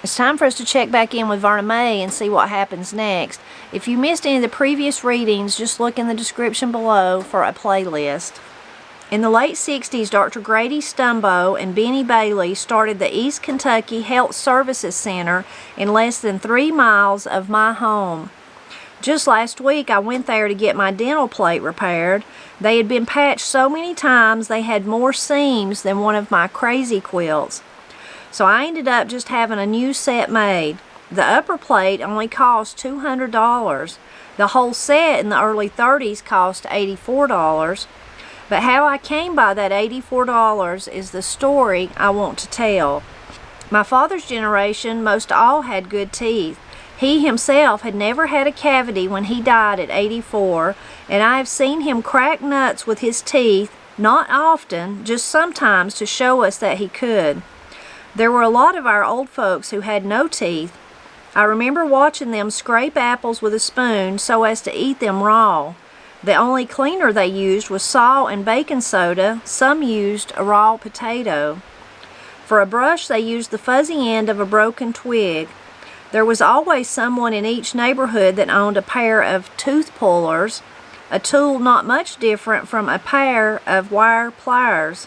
It's time for us to check back in with Verna Mae and see what happens next. If you missed any of the previous readings, just look in the description below for a playlist. In the late 60s, Dr. Grady Stumbo and Benny Bailey started the East Kentucky Health Services Center in less than 3 miles of my home. Just last week, I went there to get my dental plate repaired. They had been patched so many times they had more seams than one of my crazy quilts. So I ended up just having a new set made. The upper plate only cost $200. The whole set in the early 30s cost $84. But how I came by that $84 is the story I want to tell. My father's generation most all had good teeth. He himself had never had a cavity when he died at 84, and I have seen him crack nuts with his teeth, not often, just sometimes to show us that he could. There were a lot of our old folks who had no teeth. I remember watching them scrape apples with a spoon so as to eat them raw. The only cleaner they used was salt and baking soda. Some used a raw potato. For a brush, they used the fuzzy end of a broken twig. There was always someone in each neighborhood that owned a pair of tooth pullers, a tool not much different from a pair of wire pliers.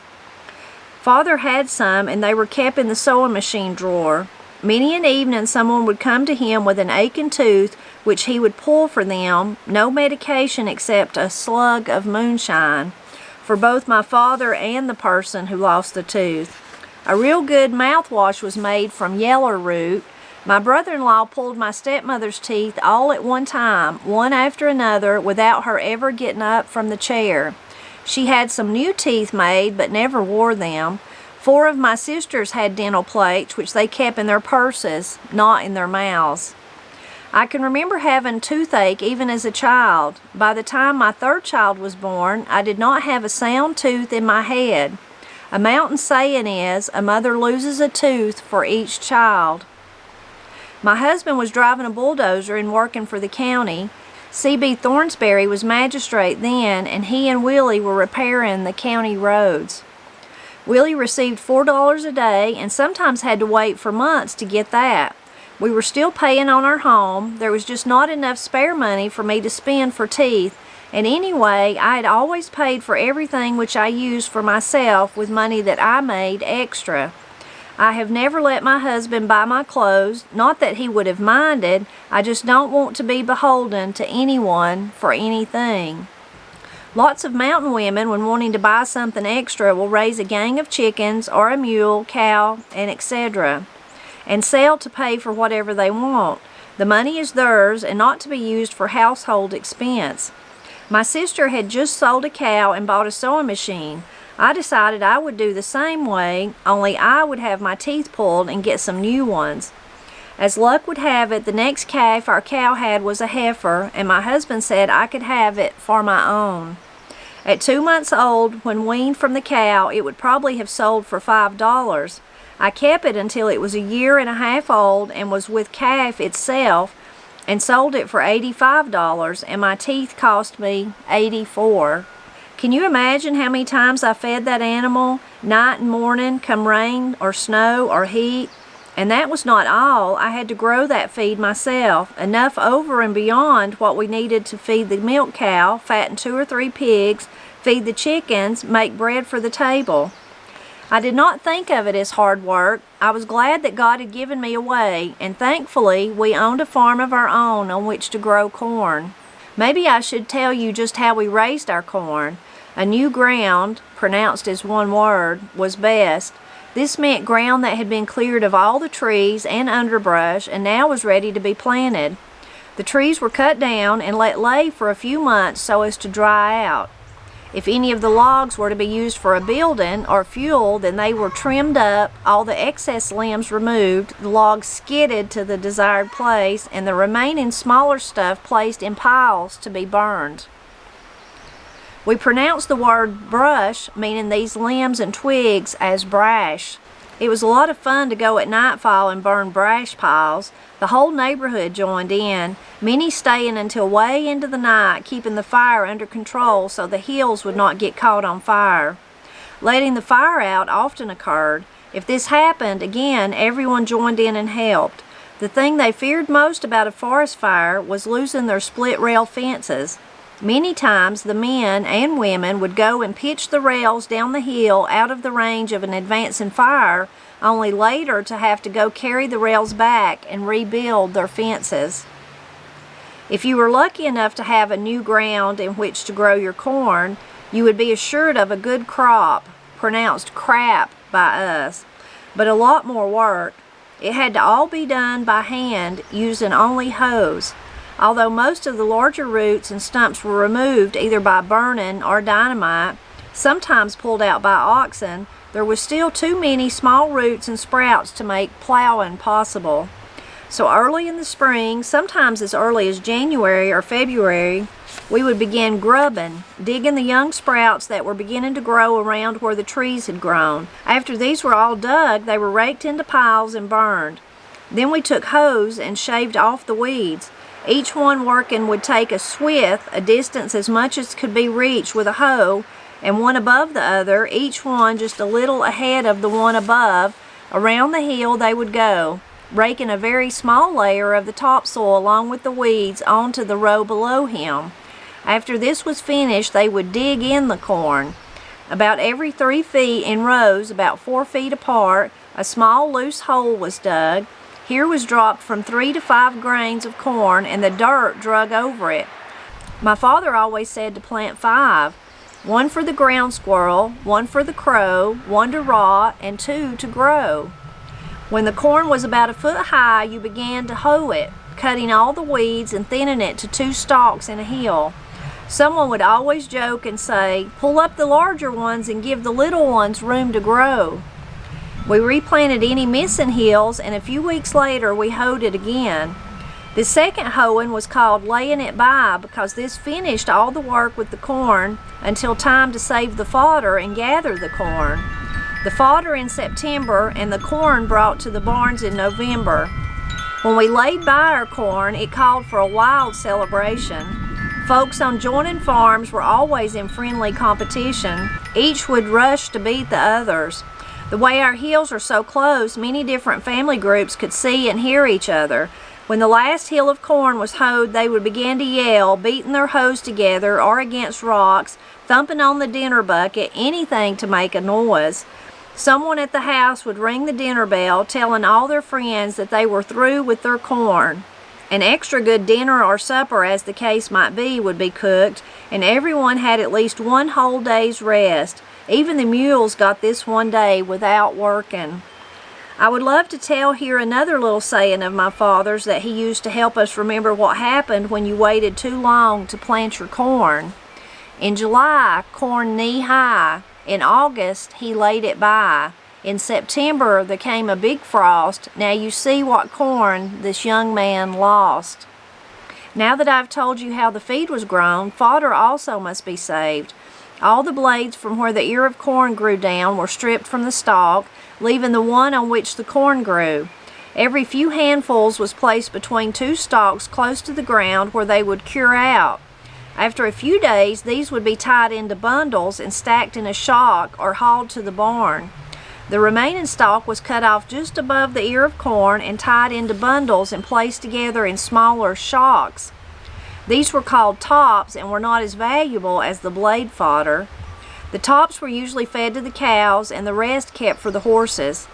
Father had some, and they were kept in the sewing machine drawer. Many an evening someone would come to him with an aching tooth, which he would pull for them, no medication except a slug of moonshine, for both my father and the person who lost the tooth. A real good mouthwash was made from yeller root. My brother-in-law pulled my stepmother's teeth all at one time, one after another, without her ever getting up from the chair. She had some new teeth made, but never wore them. 4 of my sisters had dental plates, which they kept in their purses, not in their mouths. I can remember having toothache even as a child. By the time my 3rd child was born, I did not have a sound tooth in my head. A mountain saying is, a mother loses a tooth for each child. My husband was driving a bulldozer and working for the county. C.B. Thornsberry was magistrate then, and he and Willie were repairing the county roads. Willie received $4 a day and sometimes had to wait for months to get that. We were still paying on our home. There was just not enough spare money for me to spend for teeth, and anyway, I had always paid for everything which I used for myself with money that I made extra. I have never let my husband buy my clothes, not that he would have minded. I just don't want to be beholden to anyone for anything. Lots of mountain women, when wanting to buy something extra, will raise a gang of chickens or a mule, cow, and etc., and sell to pay for whatever they want. The money is theirs and not to be used for household expense. My sister had just sold a cow and bought a sewing machine. I decided I would do the same way, only I would have my teeth pulled and get some new ones. As luck would have it, the next calf our cow had was a heifer, and my husband said I could have it for my own. At 2 months old, when weaned from the cow, it would probably have sold for $5. I kept it until it was 1.5 years old and was with calf itself, and sold it for $85, and my teeth cost me $84. Can you imagine how many times I fed that animal, night and morning, come rain or snow or heat? And that was not all. I had to grow that feed myself, enough over and beyond what we needed to feed the milk cow, fatten 2 or 3 pigs, feed the chickens, make bread for the table. I did not think of it as hard work. I was glad that God had given me a way, and thankfully we owned a farm of our own on which to grow corn. Maybe I should tell you just how we raised our corn. A new ground, pronounced as one word, was best. This meant ground that had been cleared of all the trees and underbrush and now was ready to be planted. The trees were cut down and let lay for a few months so as to dry out. If any of the logs were to be used for a building or fuel, then they were trimmed up, all the excess limbs removed, the logs skidded to the desired place, and the remaining smaller stuff placed in piles to be burned. We pronounce the word brush, meaning these limbs and twigs, as brash. It was a lot of fun to go at nightfall and burn brash piles. The whole neighborhood joined in, many staying until way into the night, keeping the fire under control so the hills would not get caught on fire. Letting the fire out often occurred. If this happened, again, everyone joined in and helped. The thing they feared most about a forest fire was losing their split rail fences. Many times the men and women would go and pitch the rails down the hill out of the range of an advancing fire, only later to have to go carry the rails back and rebuild their fences. If you were lucky enough to have a new ground in which to grow your corn, you would be assured of a good crop, pronounced crap by us, but a lot more work. It had to all be done by hand using only hoes. Although most of the larger roots and stumps were removed either by burning or dynamite, sometimes pulled out by oxen, there was still too many small roots and sprouts to make plowing possible. So early in the spring, sometimes as early as January or February, we would begin grubbing, digging the young sprouts that were beginning to grow around where the trees had grown. After these were all dug, they were raked into piles and burned. Then we took hoes and shaved off the weeds. Each one working would take a swith, a distance as much as could be reached with a hoe, and one above the other, each one just a little ahead of the one above. Around the hill they would go, raking a very small layer of the topsoil along with the weeds onto the row below him. After this was finished, they would dig in the corn. About every 3 feet in rows, about 4 feet apart, a small loose hole was dug. Here was dropped from 3 to 5 grains of corn and the dirt drug over it. My father always said to plant 5, 1 for the ground squirrel, 1 for the crow, 1 to rot, and 2 to grow. When the corn was about a foot high, you began to hoe it, cutting all the weeds and thinning it to 2 stalks in a hill. Someone would always joke and say, "Pull up the larger ones and give the little ones room to grow." We replanted any missing hills, and a few weeks later we hoed it again. The second hoeing was called laying it by because this finished all the work with the corn until time to save the fodder and gather the corn. The fodder in September and the corn brought to the barns in November. When we laid by our corn, it called for a wild celebration. Folks on joining farms were always in friendly competition. Each would rush to beat the others. The way our hills are so close, many different family groups could see and hear each other. When the last hill of corn was hoed, they would begin to yell, beating their hoes together or against rocks, thumping on the dinner bucket, anything to make a noise. Someone at the house would ring the dinner bell, telling all their friends that they were through with their corn. An extra good dinner or supper, as the case might be, would be cooked, and everyone had at least 1 whole day's rest. Even the mules got this 1 day without working. I would love to tell here another little saying of my father's that he used to help us remember what happened when you waited too long to plant your corn. In July, corn knee-high. In August, he laid it by. In September, there came a big frost. Now you see what corn this young man lost. Now that I've told you how the feed was grown, fodder also must be saved. All the blades from where the ear of corn grew down were stripped from the stalk, leaving the one on which the corn grew. Every few handfuls was placed between 2 stalks close to the ground where they would cure out. After a few days, these would be tied into bundles and stacked in a shock or hauled to the barn. The remaining stalk was cut off just above the ear of corn and tied into bundles and placed together in smaller shocks. These were called tops and were not as valuable as the blade fodder. The tops were usually fed to the cows and the rest kept for the horses.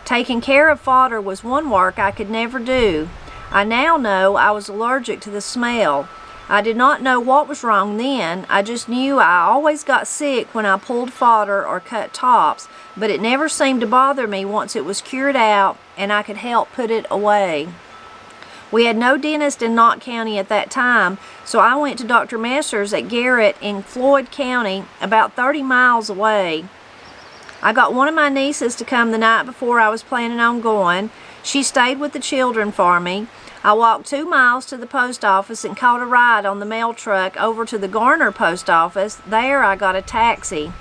Taking care of fodder was one work I could never do. I now know I was allergic to the smell. I did not know what was wrong then. I just knew I always got sick when I pulled fodder or cut tops, but it never seemed to bother me once it was cured out and I could help put it away. We had no dentist in Knott County at that time, so I went to Dr. Messer's at Garrett in Floyd County, about 30 miles away. I got one of my nieces to come the night before I was planning on going. She stayed with the children for me. I walked 2 miles to the post office and caught a ride on the mail truck over to the Garner post office. There I got a taxi.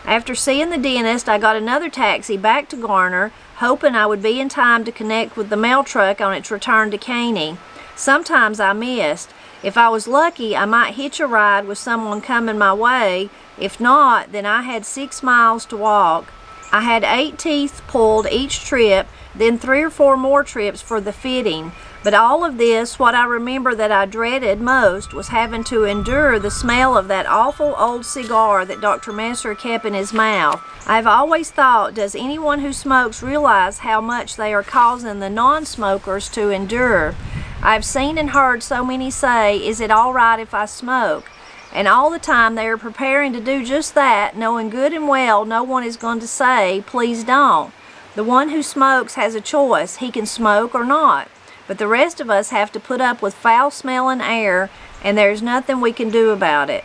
After seeing the dentist, I got another taxi back to Garner, hoping I would be in time to connect with the mail truck on its return to Caney. Sometimes I missed. If I was lucky, I might hitch a ride with someone coming my way. If not, then I had 6 miles to walk. I had 8 teeth pulled each trip, then 3 or 4 more trips for the fitting. But all of this, what I remember that I dreaded most was having to endure the smell of that awful old cigar that Dr. Messer kept in his mouth. I've always thought, does anyone who smokes realize how much they are causing the non-smokers to endure? I've seen and heard so many say, is it all right if I smoke? And all the time they are preparing to do just that, knowing good and well no one is going to say, please don't. The one who smokes has a choice. He can smoke or not. But the rest of us have to put up with foul-smelling air, and there's nothing we can do about it.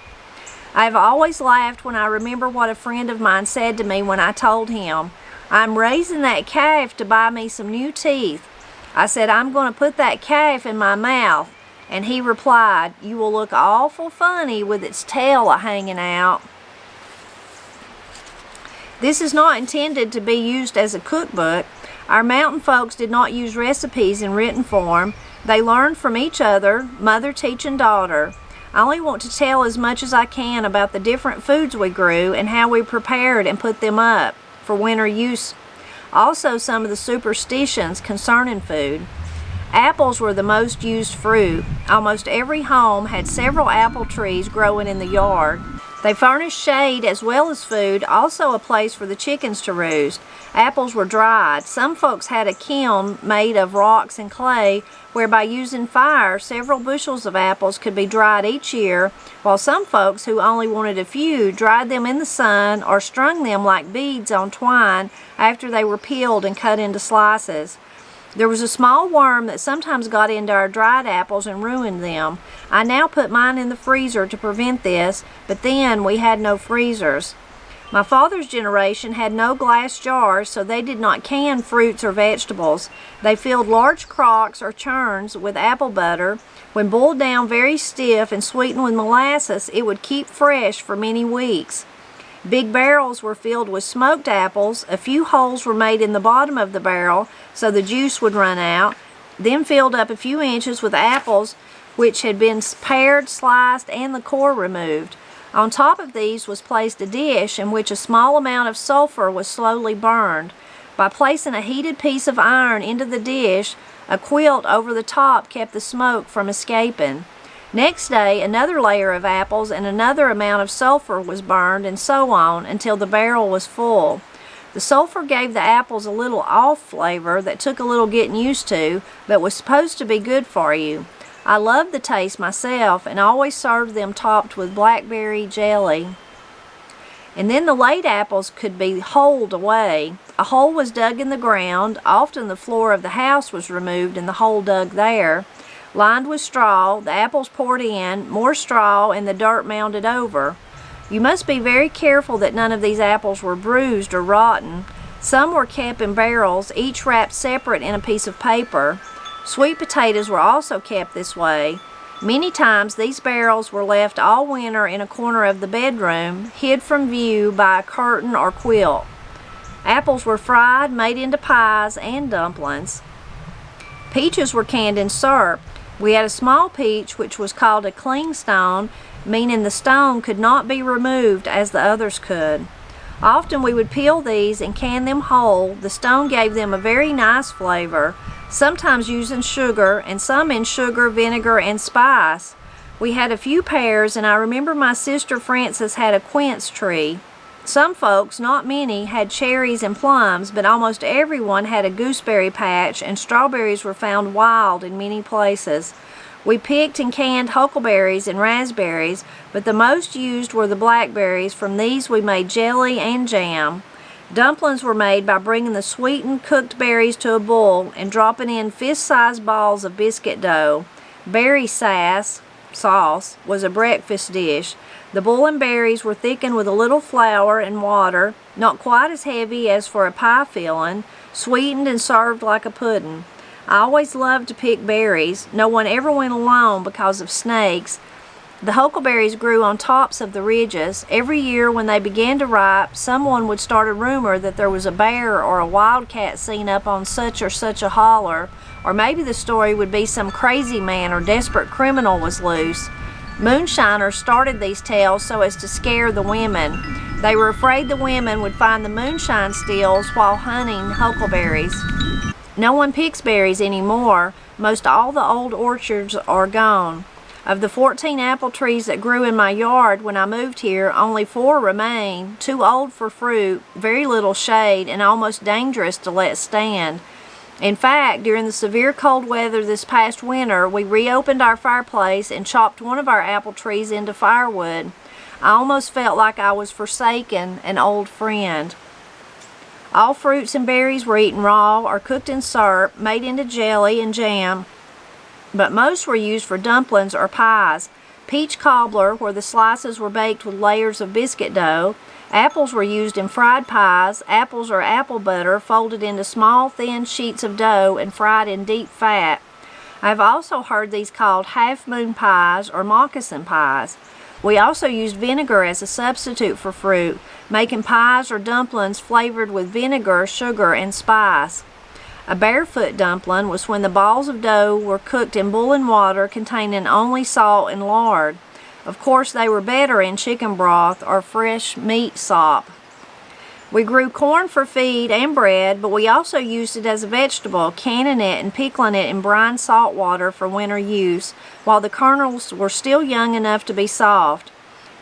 I've always laughed when I remember what a friend of mine said to me when I told him, I'm raising that calf to buy me some new teeth. I said, I'm going to put that calf in my mouth. And he replied, you will look awful funny with its tail hanging out. This is not intended to be used as a cookbook. Our mountain folks did not use recipes in written form. They learned from each other, mother teaching daughter. I only want to tell as much as I can about the different foods we grew and how we prepared and put them up for winter use. Also some of the superstitions concerning food. Apples were the most used fruit. Almost every home had several apple trees growing in the yard. They furnished shade as well as food, also a place for the chickens to roost. Apples were dried. Some folks had a kiln made of rocks and clay, where by using fire, several bushels of apples could be dried each year, while some folks who only wanted a few dried them in the sun or strung them like beads on twine after they were peeled and cut into slices. There was a small worm that sometimes got into our dried apples and ruined them. I now put mine in the freezer to prevent this, but then we had no freezers. My father's generation had no glass jars, so they did not can fruits or vegetables. They filled large crocks or churns with apple butter. When boiled down very stiff and sweetened with molasses, it would keep fresh for many weeks. Big barrels were filled with smoked apples. A few holes were made in the bottom of the barrel so the juice would run out, then filled up a few inches with apples which had been pared, sliced, and the core removed. On top of these was placed a dish in which a small amount of sulfur was slowly burned. By placing a heated piece of iron into the dish, a quilt over the top kept the smoke from escaping. Next day, another layer of apples and another amount of sulfur was burned, and so on until the barrel was full. The sulfur gave the apples a little off flavor that took a little getting used to, but was supposed to be good for you. I loved the taste myself and always served them topped with blackberry jelly. And then the late apples could be holed away. A hole was dug in the ground. Often the floor of the house was removed and the hole dug there. Lined with straw, the apples poured in, more straw, and the dirt mounded over. You must be very careful that none of these apples were bruised or rotten. Some were kept in barrels, each wrapped separate in a piece of paper. Sweet potatoes were also kept this way. Many times these barrels were left all winter in a corner of the bedroom, hid from view by a curtain or quilt. Apples were fried, made into pies and dumplings. Peaches were canned in syrup. We had a small peach which was called a clingstone, meaning the stone could not be removed as the others could. Often we would peel these and can them whole. The stone gave them a very nice flavor, sometimes using sugar and some in sugar, vinegar, and spice. We had a few pears, and I remember my sister Frances had a quince tree. Some folks, not many, had cherries and plums, but almost everyone had a gooseberry patch, and strawberries were found wild in many places. We picked and canned huckleberries and raspberries, but the most used were the blackberries. From these we made jelly and jam. Dumplings were made by bringing the sweetened cooked berries to a boil and dropping in fist-sized balls of biscuit dough. Berry sauce was a breakfast dish. The boiling berries were thickened with a little flour and water, not quite as heavy as for a pie filling, sweetened and served like a pudding. I always loved to pick berries. No one ever went alone because of snakes. The huckleberries grew on tops of the ridges. Every year when they began to ripe, someone would start a rumor that there was a bear or a wildcat seen up on such or such a holler, or maybe the story would be some crazy man or desperate criminal was loose. Moonshiners started these tales so as to scare the women. They were afraid the women would find the moonshine stills while hunting huckleberries. No one picks berries anymore. Most all the old orchards are gone. Of the 14 apple trees that grew in my yard when I moved here, only 4 remain, too old for fruit, very little shade, and almost dangerous to let stand. In fact, during the severe cold weather this past winter, we reopened our fireplace and chopped one of our apple trees into firewood. I almost felt like I was forsaken an old friend. All fruits and berries were eaten raw or cooked in syrup, made into jelly and jam, but most were used for dumplings or pies. Peach cobbler, where the slices were baked with layers of biscuit dough. Apples were used in fried pies. Apples or apple butter folded into small, thin sheets of dough and fried in deep fat. I have also heard these called half-moon pies or moccasin pies. We also used vinegar as a substitute for fruit, making pies or dumplings flavored with vinegar, sugar, and spice. A barefoot dumpling was when the balls of dough were cooked in boiling water containing only salt and lard. Of course, they were better in chicken broth or fresh meat sop. We grew corn for feed and bread, but we also used it as a vegetable, canning it and pickling it in brine salt water for winter use, while the kernels were still young enough to be soft.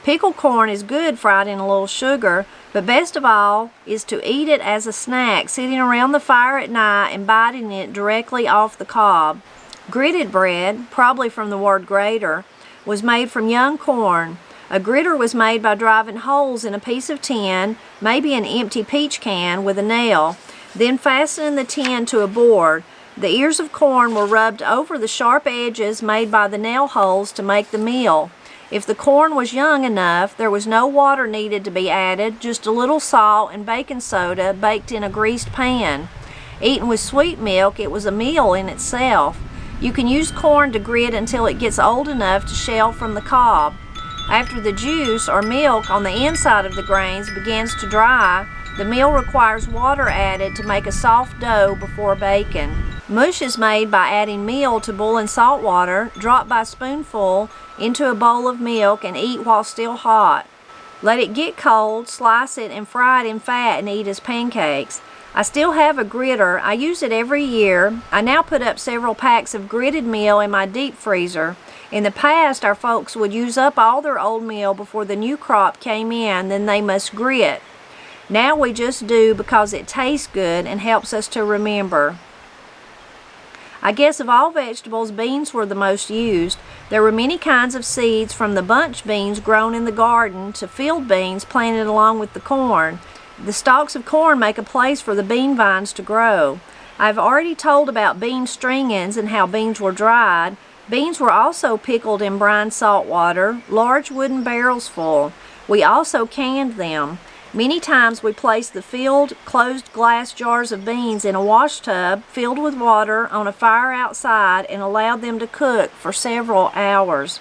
Pickled corn is good fried in a little sugar, but best of all is to eat it as a snack, sitting around the fire at night and biting it directly off the cob. Gritted bread, probably from the word grater, was made from young corn. A gritter was made by driving holes in a piece of tin, maybe an empty peach can, with a nail, then fastening the tin to a board. The ears of corn were rubbed over the sharp edges made by the nail holes to make the meal. If the corn was young enough, there was no water needed to be added, just a little salt and baking soda baked in a greased pan. Eaten with sweet milk, it was a meal in itself. You can use corn to grit until it gets old enough to shell from the cob. After the juice or milk on the inside of the grains begins to dry, the meal requires water added to make a soft dough before baking. Mush is made by adding meal to boiling salt water, drop by spoonful into a bowl of milk, and eat while still hot. Let it get cold, slice it, and fry it in fat and eat as pancakes. I still have a gritter. I use it every year. I now put up several packs of gritted meal in my deep freezer. In the past, our folks would use up all their old meal before the new crop came in, then they must grit. Now we just do because it tastes good and helps us to remember. I guess of all vegetables, beans were the most used. There were many kinds of seeds, from the bunch beans grown in the garden to field beans planted along with the corn. The stalks of corn make a place for the bean vines to grow. I've already told about bean stringings and how beans were dried. Beans were also pickled in brine salt water, large wooden barrels full. We also canned them. Many times we placed the filled, closed glass jars of beans in a wash tub filled with water on a fire outside and allowed them to cook for several hours.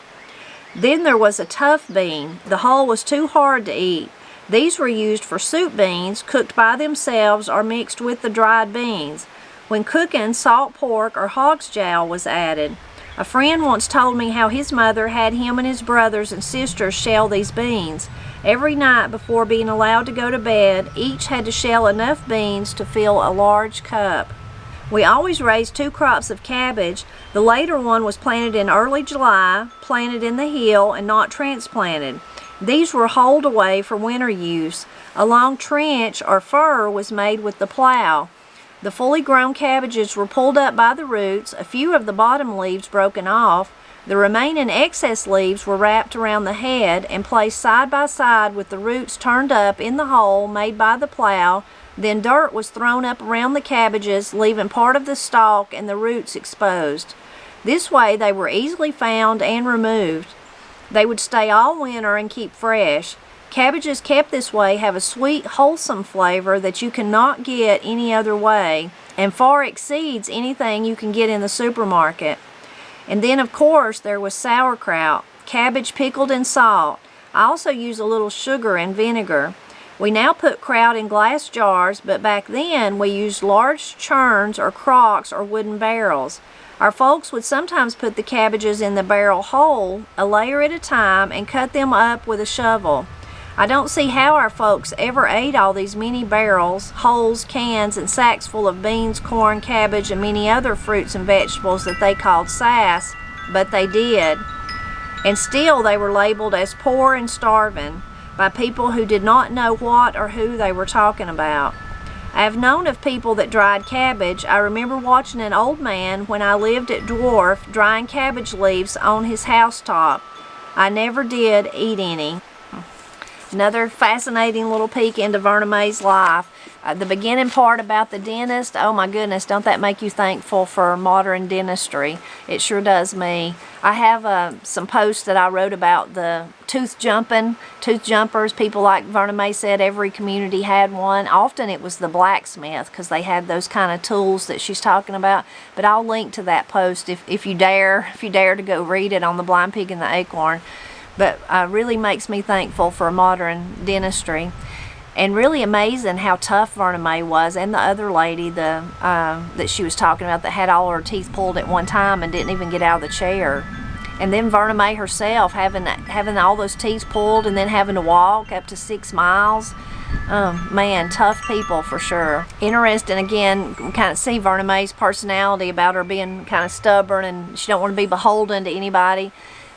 Then there was a tough bean. The hull was too hard to eat. These were used for soup beans, cooked by themselves or mixed with the dried beans. When cooking, salt pork or hog's jowl was added. A friend once told me how his mother had him and his brothers and sisters shell these beans. Every night before being allowed to go to bed, each had to shell enough beans to fill a large cup. We always raised 2 crops of cabbage. The later one was planted in early July, planted in the hill, and not transplanted. These were holed away for winter use. A long trench or furrow was made with the plow. The fully grown cabbages were pulled up by the roots, a few of the bottom leaves broken off. The remaining excess leaves were wrapped around the head and placed side by side with the roots turned up in the hole made by the plow. Then dirt was thrown up around the cabbages, leaving part of the stalk and the roots exposed. This way they were easily found and removed. They would stay all winter and keep fresh. Cabbages kept this way have a sweet, wholesome flavor that you cannot get any other way, and far exceeds anything you can get in the supermarket. And then, of course, there was sauerkraut, cabbage pickled in salt. I also use a little sugar and vinegar. We now put kraut in glass jars, but back then we used large churns or crocks or wooden barrels. Our folks would sometimes put the cabbages in the barrel whole, a layer at a time, and cut them up with a shovel. I don't see how our folks ever ate all these many barrels, holes, cans, and sacks full of beans, corn, cabbage, and many other fruits and vegetables that they called sass, but they did. And still they were labeled as poor and starving by people who did not know what or who they were talking about. I have known of people that dried cabbage. I remember watching an old man when I lived at Dwarf drying cabbage leaves on his housetop. I never did eat any. Another fascinating little peek into Verna Mae's life. The beginning part about the dentist, oh my goodness, don't that make you thankful for modern dentistry? It sure does me. I have some posts that I wrote about the tooth jumpers. People, like Verna Mae said, every community had one. Often it was the blacksmith because they had those kind of tools that she's talking about. But I'll link to that post if you dare to go read it on the Blind Pig and the Acorn. But really makes me thankful for modern dentistry. And really amazing how tough Verna Mae was, and the other lady that she was talking about that had all her teeth pulled at one time and didn't even get out of the chair. And then Verna Mae herself having all those teeth pulled and then having to walk up to 6 miles. Man, tough people for sure. Interesting, again, kind of see Verna Mae's personality about her being kind of stubborn and she don't want to be beholden to anybody.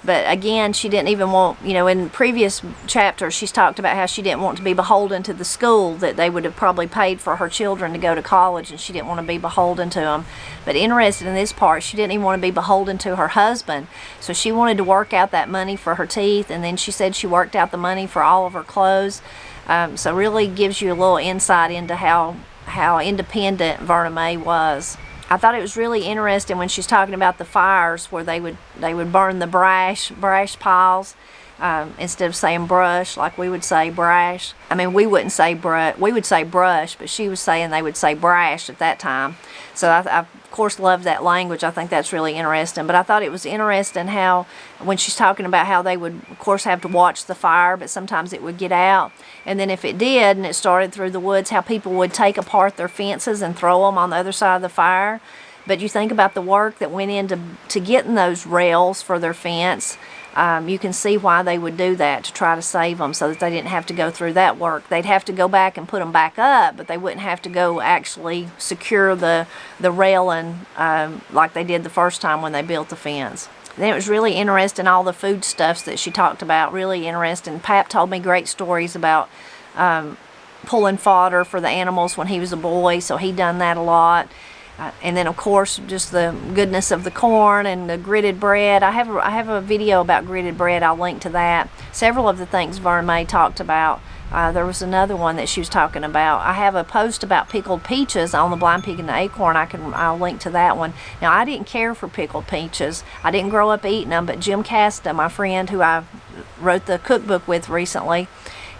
But again, she didn't even want, in previous chapters, she's talked about how she didn't want to be beholden to the school that they would have probably paid for her children to go to college, and she didn't want to be beholden to them. But interested in this part, she didn't even want to be beholden to her husband. So she wanted to work out that money for her teeth, and then she said she worked out the money for all of her clothes. So really gives you a little insight into how independent Verna Mae was. I thought it was really interesting when she's talking about the fires where they would burn the brash piles instead of saying brush like we would say brash. I mean, we wouldn't say brush, we would say brush, but she was saying they would say brash at that time. So I of course love that language. I think that's really interesting. But I thought it was interesting how when she's talking about how they would of course have to watch the fire, but sometimes it would get out. And then if it did and it started through the woods, how people would take apart their fences and throw them on the other side of the fire. But you think about the work that went into getting those rails for their fence. You can see why they would do that, to try to save them so that they didn't have to go through that work. They'd have to go back and put them back up, but they wouldn't have to go actually secure the railing like they did the first time when they built the fence. Then it was really interesting, all the foodstuffs that she talked about, really interesting. Pap told me great stories about pulling fodder for the animals when he was a boy, so he done that a lot. And then of course just the goodness of the corn and the gritted bread. I have a video about gritted bread. I'll link to that. Several of the things Verna Mae talked about. There was another one that she was talking about. I have a post about pickled peaches on the Blind Pig and the Acorn. I'll link to that one. Now, I didn't care for pickled peaches. I didn't grow up eating them, but Jim Casta, my friend who I wrote the cookbook with recently,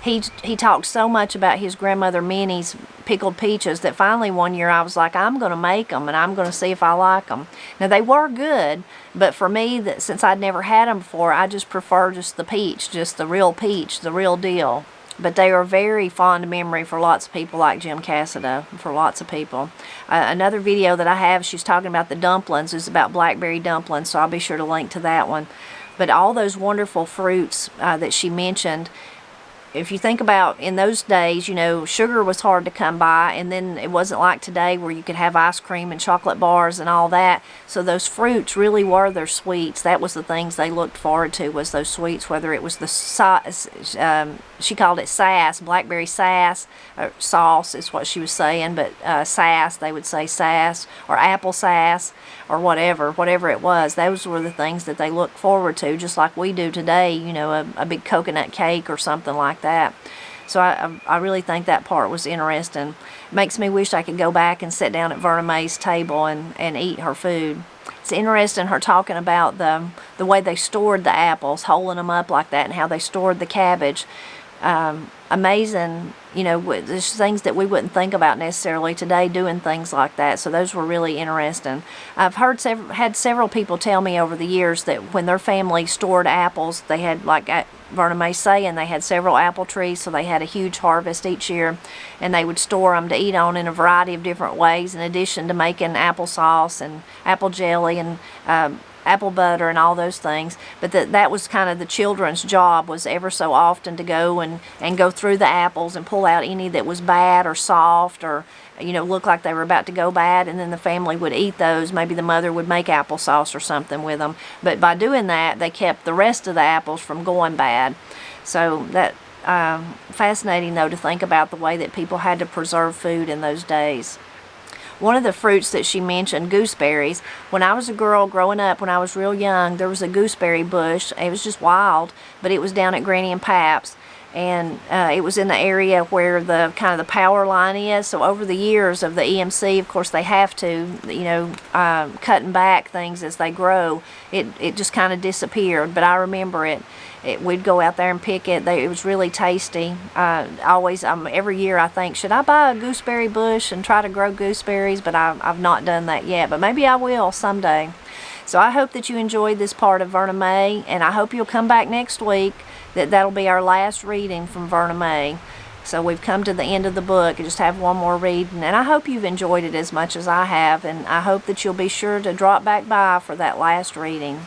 he talked so much about his grandmother Minnie's pickled peaches that finally one year I was like, I'm going to make them and I'm going to see if I like them. Now, they were good, but for me, since I'd never had them before, I just prefer just the peach, just the real peach, the real deal. But they are very fond memory for lots of people like Jim Cassidy, for lots of people. Another video that I have, she's talking about the dumplings, is about blackberry dumplings, so I'll be sure to link to that one. But all those wonderful fruits that she mentioned, if you think about in those days, sugar was hard to come by, and then it wasn't like today where you could have ice cream and chocolate bars and all that. So those fruits really were their sweets. That was the things they looked forward to, was those sweets, whether it was she called it sass, blackberry sass, or sauce is what she was saying, but sass, they would say sass, or apple sass, or whatever it was. Those were the things that they looked forward to, just like we do today, a big coconut cake or something like that. So I really think that part was interesting. It makes me wish I could go back and sit down at Verna Mae's table and eat her food. It's interesting her talking about the way they stored the apples, holding them up like that, and how they stored the cabbage. amazing, there's things that we wouldn't think about necessarily today, doing things like that. So those were really interesting. I've had several people tell me over the years that when their family stored apples, they had, like Verna Mae saying, they had several apple trees, so they had a huge harvest each year, and they would store them to eat on in a variety of different ways, in addition to making applesauce and apple jelly and apple butter and all those things. But that was kind of the children's job, was ever so often to go and go through the apples and pull out any that was bad or soft or looked like they were about to go bad, and then the family would eat those. Maybe the mother would make applesauce or something with them, but by doing that they kept the rest of the apples from going bad. So that fascinating though to think about the way that people had to preserve food in those days. One of the fruits that she mentioned, gooseberries. When I was a girl growing up, when I was real young, there was a gooseberry bush. It was just wild, but it was down at Granny and Pap's, and it was in the area where the kind of the power line is. So over the years of the EMC, of course, they have to, cutting back things as they grow. It just kind of disappeared, but I remember it. We'd go out there and pick it. It was really tasty. Every year I think, should I buy a gooseberry bush and try to grow gooseberries? But I've not done that yet, but maybe I will someday. So I hope that you enjoyed this part of Verna Mae, and I hope you'll come back next week. That'll be our last reading from Verna Mae. So we've come to the end of the book. I just have one more reading, and I hope you've enjoyed it as much as I have, and I hope that you'll be sure to drop back by for that last reading.